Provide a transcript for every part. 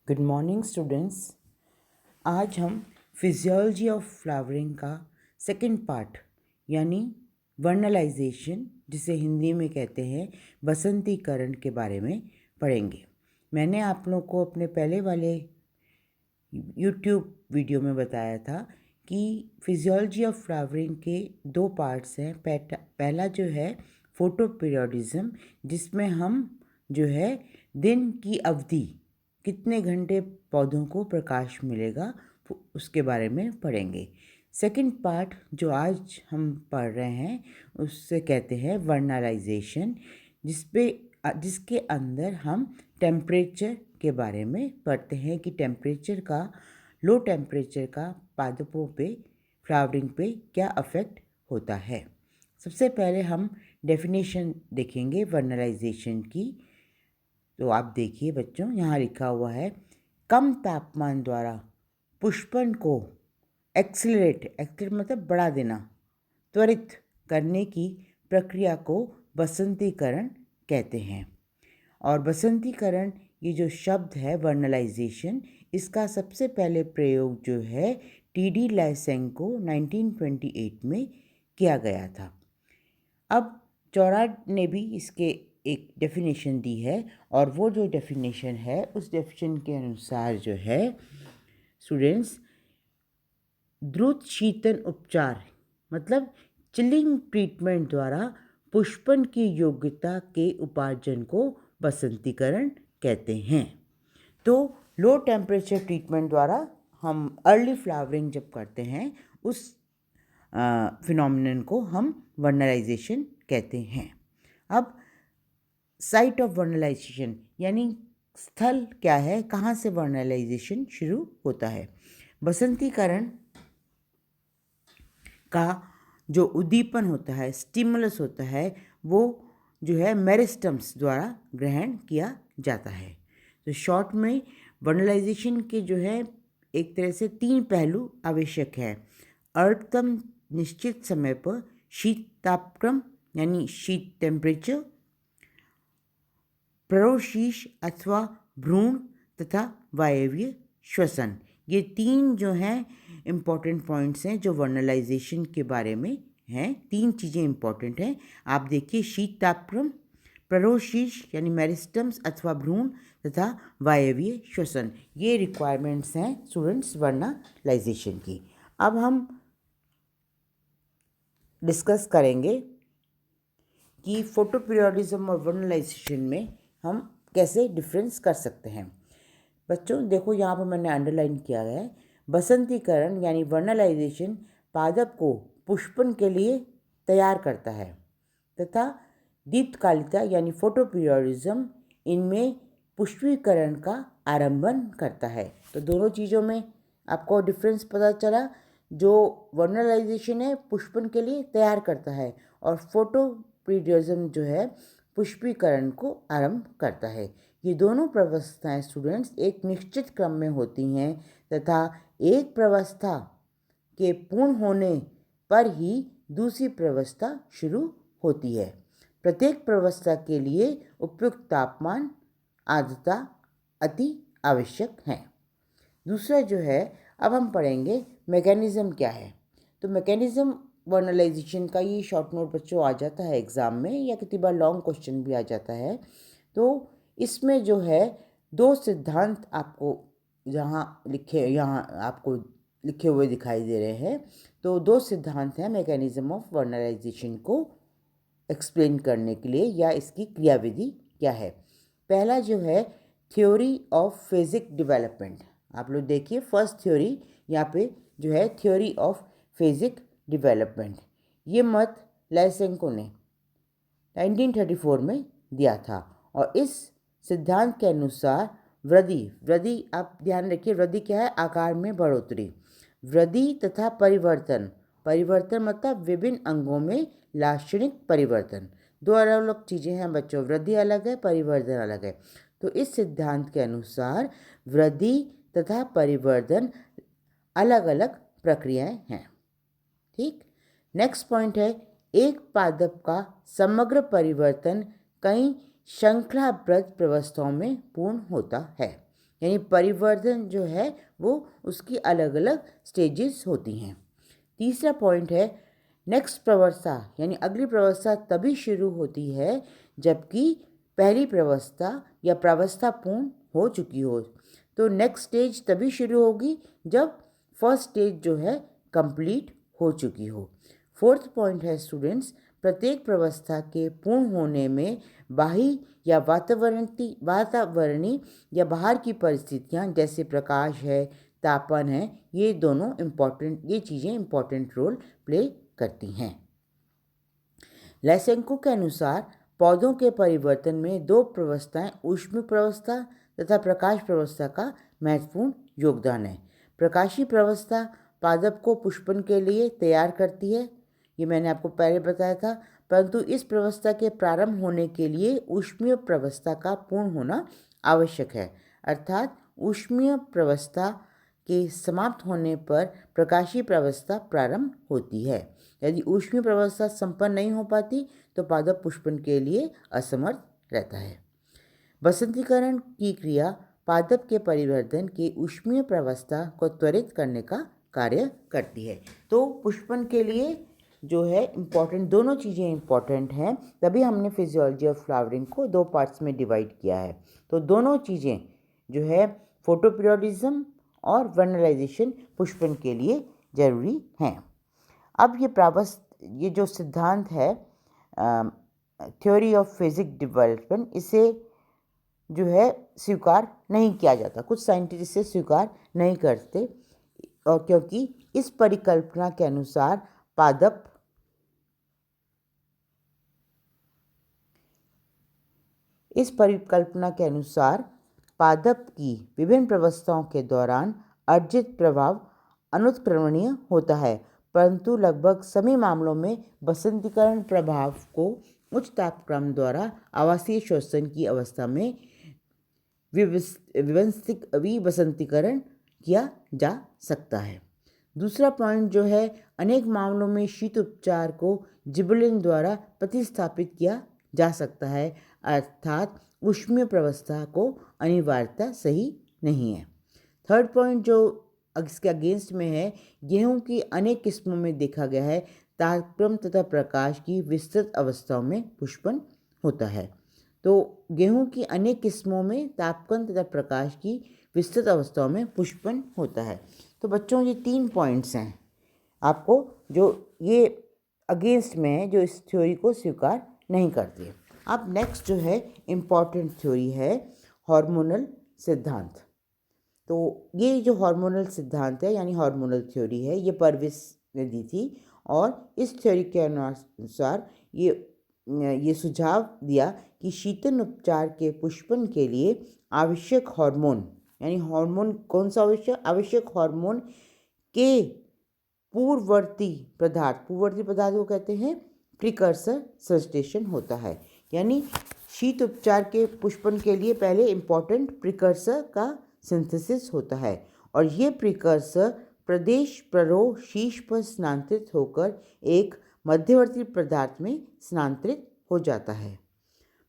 Good morning students. आज हम physiology of flowering का सेकंड पार्ट यानी वर्नलाइजेशन, जिसे हिंदी में कहते हैं बसंतीकरण, के बारे में पढ़ेंगे। मैंने आप लोगों को अपने पहले वाले यूट्यूब वीडियो में बताया था कि फिजियोलॉजी ऑफ फ्लावरिंग के दो पार्ट्स हैं। पहला जो है फोटो पीरियोडिज्म, जिसमें हम जो है दिन की अवधि, कितने घंटे पौधों को प्रकाश मिलेगा, उसके बारे में पढ़ेंगे। सेकंड पार्ट जो आज हम पढ़ रहे हैं उससे कहते हैं वर्नलाइजेशन, जिसके अंदर हम टेम्परेचर के बारे में पढ़ते हैं कि लो टेम्परेचर का पादपों पे, फ्लावरिंग पे क्या अफेक्ट होता है। सबसे पहले हम डेफिनेशन देखेंगे वर्नलाइजेशन की। तो आप देखिए बच्चों, यहाँ लिखा हुआ है, कम तापमान द्वारा पुष्पन को एक्सीलरेट मतलब बढ़ा देना, त्वरित करने की प्रक्रिया को बसंतीकरण कहते हैं। और बसंतीकरण, ये जो शब्द है वर्नलाइजेशन, इसका सबसे पहले प्रयोग जो है टी.डी. लाइसेंको 1928 में किया गया था। अब चौराड ने भी इसके एक डेफिनेशन दी है, और वो जो डेफिनेशन है उस डेफिनेशन के अनुसार जो है स्टूडेंट्स, द्रुत शीतन उपचार मतलब चिलिंग ट्रीटमेंट द्वारा पुष्पन की योग्यता के उपार्जन को बसंतीकरण कहते हैं। तो लो टेम्परेचर ट्रीटमेंट द्वारा हम अर्ली फ्लावरिंग जब करते हैं, उस फिनोमिनन को हम वर्नलाइजेशन कहते हैं। अब साइट ऑफ वर्नलाइजेशन यानी स्थल क्या है, कहाँ से वर्नलाइजेशन शुरू होता है। बसंतीकरण का जो उद्दीपन होता है, स्टिमुलस होता है, वो जो है मेरिस्टम्स द्वारा ग्रहण किया जाता है। तो शॉर्ट में वर्नलाइजेशन के जो है एक तरह से 3 पहलू आवश्यक है। अर्धतम निश्चित समय पर शीत तापक्रम यानी शीत टेम्परेचर, प्ररोशीष अथवा भ्रूण तथा वायवीय श्वसन, ये 3 जो हैं इम्पॉर्टेंट पॉइंट्स हैं जो वर्नलाइजेशन के बारे में हैं। 3 चीज़ें इम्पॉर्टेंट हैं। आप देखिए, शीत तापक्रम, प्ररोशीष यानी मेरिस्टम्स अथवा भ्रूण तथा वायवीय श्वसन, ये रिक्वायरमेंट्स हैं स्टूडेंट्स वर्नलाइजेशन की। अब हम डिस्कस करेंगे कि फोटो पीरियोडिज्म और वर्नलाइजेशन में हम कैसे डिफरेंस कर सकते हैं। बच्चों देखो, यहाँ पर मैंने अंडरलाइन किया है, बसंतीकरण यानी वर्नलाइजेशन पादप को पुष्पन के लिए तैयार करता है, तथा दीप्तकालिता यानी फोटो पीरियोडिज्म इनमें पुष्पीकरण का आरंभन करता है। तो दोनों चीज़ों में आपको डिफरेंस पता चला। जो वर्नलाइजेशन है पुष्पन के लिए तैयार करता है, और फोटो पीरियोडिज्म जो है पुष्पीकरण को आरंभ करता है। ये दोनों प्रवस्थाएं स्टूडेंट्स एक निश्चित क्रम में होती हैं, तथा एक प्रवस्था के पूर्ण होने पर ही दूसरी प्रवस्था शुरू होती है। प्रत्येक प्रवस्था के लिए उपयुक्त तापमान, आर्द्रता अति आवश्यक है। दूसरा जो है, अब हम पढ़ेंगे मैकेनिज्म क्या है। तो मैकेनिज्म वर्नलाइजेशन का, ये शॉर्ट नोट बच्चों आ जाता है एग्ज़ाम में, या कितनी बार लॉन्ग क्वेश्चन भी आ जाता है। तो इसमें जो है 2 सिद्धांत आपको यहाँ आपको लिखे हुए दिखाई दे रहे हैं। तो 2 सिद्धांत हैं मैकेनिज्म ऑफ वर्नलाइजेशन को एक्सप्लेन करने के लिए, या इसकी क्रियाविधि क्या है। पहला जो है थ्योरी ऑफ फेजिक डेवलपमेंट। आप लोग देखिए, फर्स्ट थ्योरी यहाँ पे जो है थ्योरी ऑफ फेजिक डेवलपमेंट, ये मत लाइसेंको ने 1934 में दिया था। और इस सिद्धांत के अनुसार वृद्धि, आप ध्यान रखिए, वृद्धि क्या है, आकार में बढ़ोतरी। वृद्धि तथा परिवर्तन मतलब विभिन्न अंगों में लाक्षणिक परिवर्तन, 2 अलग अलग चीज़ें हैं बच्चों। वृद्धि अलग है, परिवर्तन अलग है। तो इस सिद्धांत के अनुसार वृद्धि तथा परिवर्तन अलग अलग प्रक्रियाएं हैं। ठीक। नेक्स्ट पॉइंट है, एक पादप का समग्र परिवर्तन कई श्रृंखलाबद्ध प्रवस्थाओं में पूर्ण होता है। यानी परिवर्धन जो है वो उसकी अलग अलग स्टेजेस होती हैं। तीसरा पॉइंट है नेक्स्ट प्रावस्था, यानी अगली प्रावस्था तभी शुरू होती है जबकि पहली प्रावस्था या प्रावस्था पूर्ण हो चुकी हो। तो नेक्स्ट स्टेज तभी शुरू होगी जब फर्स्ट स्टेज जो है कंप्लीट हो चुकी हो। फोर्थ पॉइंट है स्टूडेंट्स, प्रत्येक प्रावस्था के पूर्ण होने में बाह्य या वातावरणीय या बाहर की परिस्थितियाँ जैसे प्रकाश है, तापन है, ये चीज़ें इम्पोर्टेंट रोल प्ले करती हैं। लेसेंको के अनुसार पौधों के परिवर्तन में दो प्रावस्थाएं ऊष्मीय प्रावस्था तथा प्रकाश प्रावस्था का महत्वपूर्ण योगदान है। प्रकाशीय प्रावस्था पादप को पुष्पन के लिए तैयार करती है, ये मैंने आपको पहले बताया था, परंतु इस प्रावस्था के प्रारंभ होने के लिए ऊष्मीय प्रावस्था का पूर्ण होना आवश्यक है। अर्थात ऊष्मीय प्रावस्था के समाप्त होने पर प्रकाशीय प्रावस्था प्रारंभ होती है। यदि ऊष्मीय प्रावस्था संपन्न नहीं हो पाती तो पादप पुष्पन के लिए असमर्थ रहता है। बसंतीकरण की क्रिया पादप के परिवर्धन के ऊष्मीय प्रावस्था को त्वरित करने का कार्य करती है। तो पुष्पन के लिए जो है इम्पॉर्टेंट दोनों चीज़ें इम्पॉर्टेंट हैं, तभी हमने फिजियोलॉजी ऑफ फ्लावरिंग को दो पार्ट्स में डिवाइड किया है। तो दोनों चीज़ें जो है फोटोपीरियोडिज्म और वर्नलाइजेशन पुष्पन के लिए जरूरी हैं। अब ये जो सिद्धांत है थ्योरी ऑफ फिजिक डेवलपमेंट, इसे जो है स्वीकार नहीं किया जाता, कुछ साइंटिस्ट इसे स्वीकार नहीं करते, और क्योंकि इस परिकल्पना के अनुसार पादप की विभिन्न प्रावस्थाओं के दौरान अर्जित प्रभाव अनुत्क्रमणीय होता है, परंतु लगभग सभी मामलों में बसंतीकरण प्रभाव को उच्च तापक्रम द्वारा आवासीय श्वसन की अवस्था में विबसंतीकरण किया जा सकता है। दूसरा पॉइंट जो है, अनेक मामलों में शीत उपचार को जिबुलिन द्वारा प्रतिस्थापित किया जा सकता है, अर्थात ऊष्मीय प्रावस्था को अनिवार्यता सही नहीं है। थर्ड पॉइंट जो इसके अगेंस्ट में है, गेहूं की अनेक किस्मों में देखा गया है तापक्रम तथा प्रकाश की विस्तृत अवस्थाओं में पुष्पन होता है। तो गेहूं की अनेक किस्मों में तापक्रम तथा प्रकाश की विस्तृत अवस्थाओं में पुष्पन होता है। तो बच्चों ये 3 पॉइंट्स हैं आपको जो ये अगेंस्ट में है, जो इस थ्योरी को स्वीकार नहीं करती है। अब नेक्स्ट जो है इम्पॉर्टेंट थ्योरी है हार्मोनल सिद्धांत। तो ये जो हार्मोनल सिद्धांत है यानी हार्मोनल थ्योरी है, ये परविस ने दी थी, और इस थ्योरी के अनुसार ये सुझाव दिया कि शीतन उपचार के पुष्पन के लिए आवश्यक हार्मोन, यानी हार्मोन कौन सा आवश्यक हार्मोन के पूर्ववर्ती पदार्थ को कहते हैं प्रिकर्सर सब्स्टेशन होता है। यानी शीत उपचार के पुष्पन के लिए पहले इम्पॉर्टेंट प्रिकर्सर का सिंथेसिस होता है, और ये प्रिकर्सर प्रदेश प्ररोह शीश पर स्थानांतरित होकर एक मध्यवर्ती पदार्थ में स्थानांतरित हो जाता है।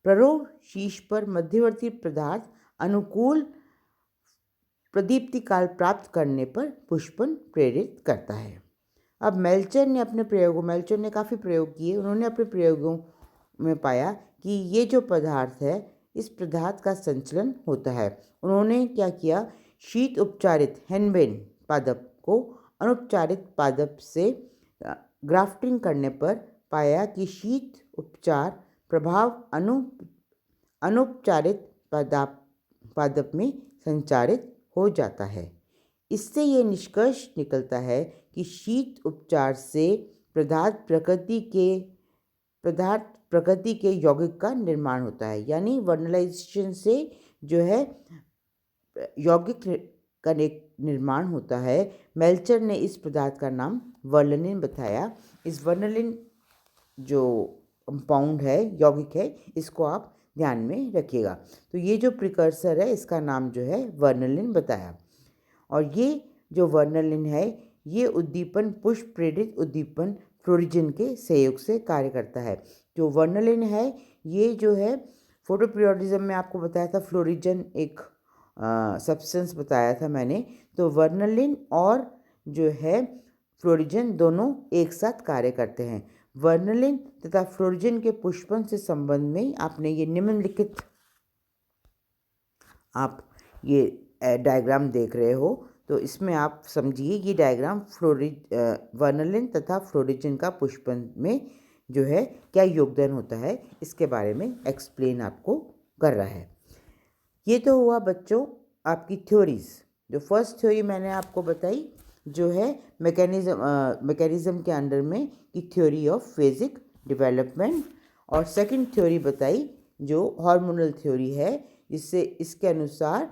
प्ररोह शीश पर मध्यवर्ती पदार्थ अनुकूल प्रदीप्ति काल प्राप्त करने पर पुष्पन प्रेरित करता है। अब मेल्चर ने काफ़ी प्रयोग किए। उन्होंने अपने प्रयोगों में पाया कि ये जो पदार्थ है, इस पदार्थ का संचलन होता है। उन्होंने क्या किया, शीत उपचारित हेनबेन पादप को अनुपचारित पादप से ग्राफ्टिंग करने पर पाया कि शीत उपचार प्रभाव अनुपचारित पादप में संचारित हो जाता है। इससे ये निष्कर्ष निकलता है कि शीत उपचार से पदार्थ प्रकृति के यौगिक का निर्माण होता है, यानी वर्नलाइजेशन से जो है यौगिक का निर्माण होता है। मेल्चर ने इस पदार्थ का नाम वर्नलिन बताया। इस वर्नलिन जो कंपाउंड है, यौगिक है, इसको आप ध्यान में रखिएगा। तो ये जो प्रिकर्सर है, इसका नाम जो है वर्नलिन बताया, और ये जो वर्नलिन है ये उद्दीपन पुष्प प्रेरित उद्दीपन फ्लोरिजन के सहयोग से कार्य करता है। जो वर्नलिन है ये जो है फोटोपीरियोडिज्म में आपको बताया था, फ्लोरिजन एक सब्सटेंस बताया था मैंने, तो वर्नलिन और जो है फ्लोरिजन दोनों एक साथ कार्य करते हैं। वर्नलिन तथा फ्लोरिजन के पुष्पन से संबंध में आपने ये निम्नलिखित आप ये डायग्राम देख रहे हो, तो इसमें आप समझिए ये डायग्राम वर्नलिन तथा फ्लोरिजन का पुष्पन में जो है क्या योगदान होता है इसके बारे में एक्सप्लेन आपको कर रहा है। ये तो हुआ बच्चों आपकी थ्योरीज। जो फर्स्ट थ्योरी मैंने आपको बताई जो है मैकेनिज्म के अंडर में की थ्योरी ऑफ फेजिक डेवलपमेंट, और सेकंड थ्योरी बताई जो हार्मोनल थ्योरी है, जिससे इसके अनुसार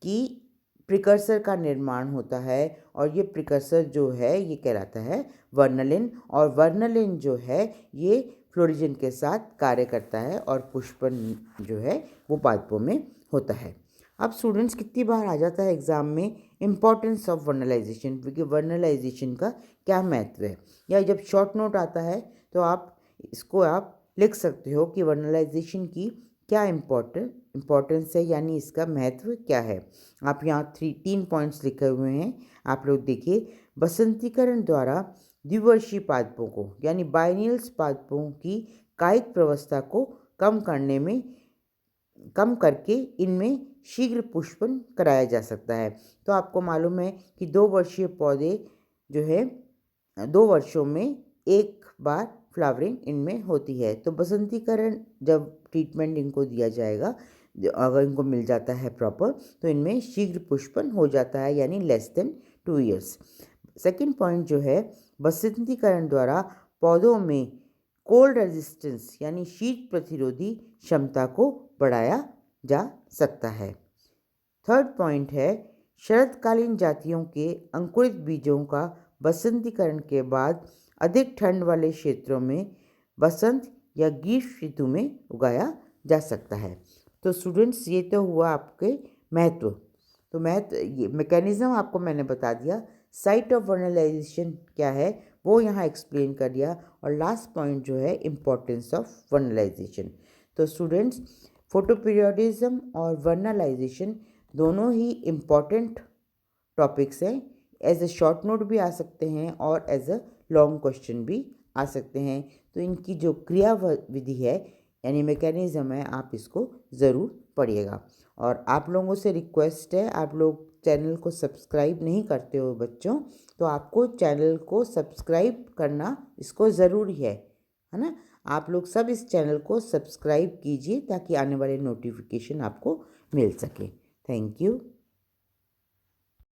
कि प्रिकर्सर का निर्माण होता है, और ये प्रिकर्सर जो है ये कहलाता है वर्नलिन, और वर्नलिन जो है ये फ्लोरिजन के साथ कार्य करता है और पुष्पन जो है वो पादपों में होता है। अब स्टूडेंट्स कितनी बार आ जाता है एग्ज़ाम में इम्पॉर्टेंस ऑफ वर्नलाइजेशन, क्योंकि वर्नलाइजेशन का क्या महत्व है, या जब शॉर्ट नोट आता है तो आप इसको आप लिख सकते हो कि वर्नलाइजेशन की क्या इम्पोर्टेंस है, यानी इसका महत्व क्या है। आप यहाँ 3 पॉइंट्स लिखे हुए हैं, आप लोग देखिए। बसंतीकरण द्वारा द्विवर्षीय पादपों को यानी बाइनियल्स पादपों की कायिक प्रवस्था को कम करके इनमें शीघ्र पुष्पन कराया जा सकता है। तो आपको मालूम है कि 2 वर्षीय पौधे जो है 2 वर्षों में एक बार फ्लावरिंग इनमें होती है। तो बसंतीकरण जब ट्रीटमेंट इनको दिया जाएगा, अगर इनको मिल जाता है प्रॉपर, तो इनमें शीघ्र पुष्पन हो जाता है, यानी less than 2 years. Second point जो है, बसंतीकरण द्वारा पौधों में कोल्ड रेजिस्टेंस यानी शीत प्रतिरोधी क्षमता को बढ़ाया जा सकता है। थर्ड पॉइंट है, शरदकालीन जातियों के अंकुरित बीजों का बसंतीकरण के बाद अधिक ठंड वाले क्षेत्रों में बसंत या ग्रीष्म ऋतु में उगाया जा सकता है। तो स्टूडेंट्स ये तो हुआ आपके महत्व। तो ये मैकेनिज्म आपको मैंने बता दिया, साइट ऑफ वर्नलाइजेशन क्या है वो यहाँ एक्सप्लेन कर दिया, और लास्ट पॉइंट जो है इम्पोर्टेंस ऑफ वर्नलाइजेशन। तो स्टूडेंट्स फोटोपीरियोडिज्म और वर्नलाइजेशन दोनों ही इम्पॉर्टेंट टॉपिक्स हैं। एज अ शॉर्ट नोट भी आ सकते हैं और एज अ लॉन्ग क्वेश्चन भी आ सकते हैं। तो इनकी जो क्रिया विधि है यानी मैकेनिज्म है, आप इसको ज़रूर पढ़िएगा। और आप लोगों से रिक्वेस्ट है, आप लोग चैनल को सब्सक्राइब नहीं करते हो बच्चों, तो आपको चैनल को सब्सक्राइब करना इसको ज़रूरी है ना। आप लोग सब इस चैनल को सब्सक्राइब कीजिए ताकि आने वाले नोटिफिकेशन आपको मिल सके। Thank you.